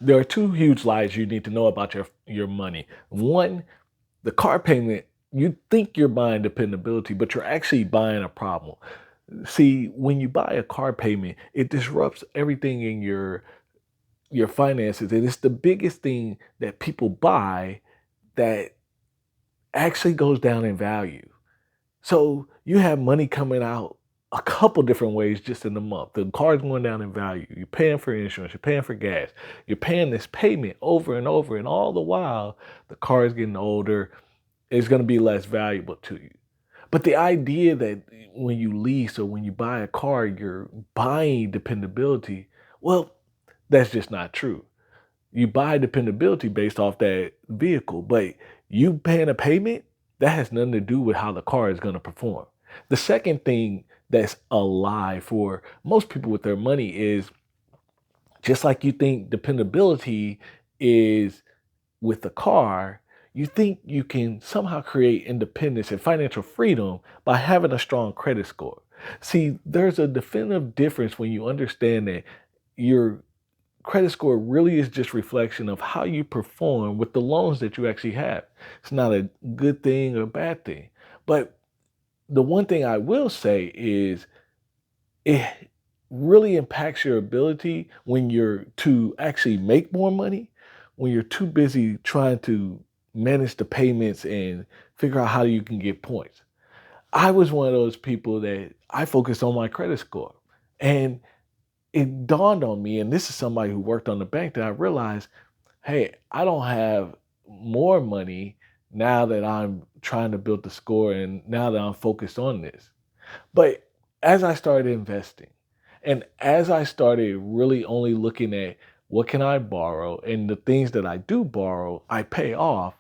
There are two huge lies you need to know about your money. One, the car payment, you think you're buying dependability, but you're actually buying a problem. See, when you buy a car payment, it disrupts everything in your finances, and it's the biggest thing that people buy that actually goes down in value. So you have money coming out a couple different ways just in the month. The car's going down in value. You're paying for insurance. You're paying for gas. You're paying this payment over and over. And all the while, the car is getting older. It's going to be less valuable to you. But the idea that when you lease or when you buy a car, you're buying dependability, well, that's just not true. You buy dependability based off that vehicle, but you paying a payment, that has nothing to do with how the car is going to perform. The second thing that's a lie for most people with their money is just like you think dependability is with the car, you think you can somehow create independence and financial freedom by having a strong credit score. See, there's a definitive difference when you understand that your credit score really is just reflection of how you perform with the loans that you actually have. It's not a good thing or a bad thing. But the one thing I will say is it really impacts your ability when you're to actually make more money, when you're too busy trying to manage the payments and figure out how you can get points. I was one of those people that I focused on my credit score. And it dawned on me, and this is somebody who worked on the bank, that I realized, hey, I don't have more money now that I'm trying to build the score and now that I'm focused on this. But as I started investing and as I started really only looking at what can I borrow and the things that I do borrow, I pay off,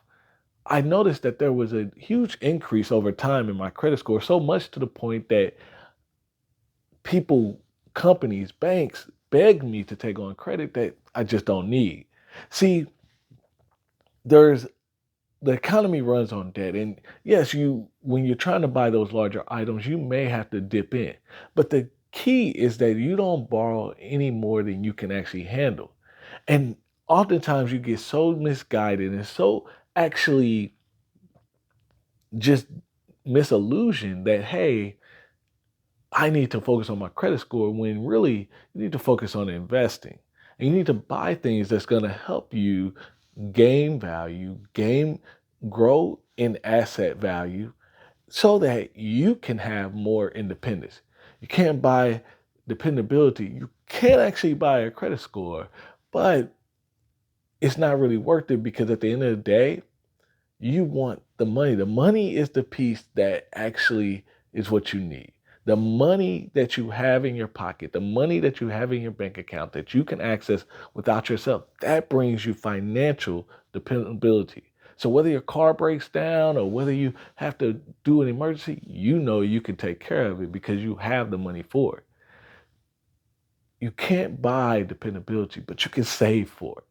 I noticed that there was a huge increase over time in my credit score, so much to the point that people, companies, banks beg me to take on credit that I just don't need. See, there's the economy runs on debt. And yes, you when you're trying to buy those larger items, you may have to dip in. But the key is that you don't borrow any more than you can actually handle. And oftentimes you get so misguided and so actually just misillusioned that hey, I need to focus on my credit score when really you need to focus on investing. And you need to buy things that's going to help you gain value, grow in asset value so that you can have more independence. You can't buy dependability. You can actually buy a credit score, but it's not really worth it because at the end of the day, you want the money. The money is the piece that actually is what you need. The money that you have in your pocket, the money that you have in your bank account that you can access without yourself, that brings you financial dependability. So whether your car breaks down or whether you have to do an emergency, you know you can take care of it because you have the money for it. You can't buy dependability, but you can save for it.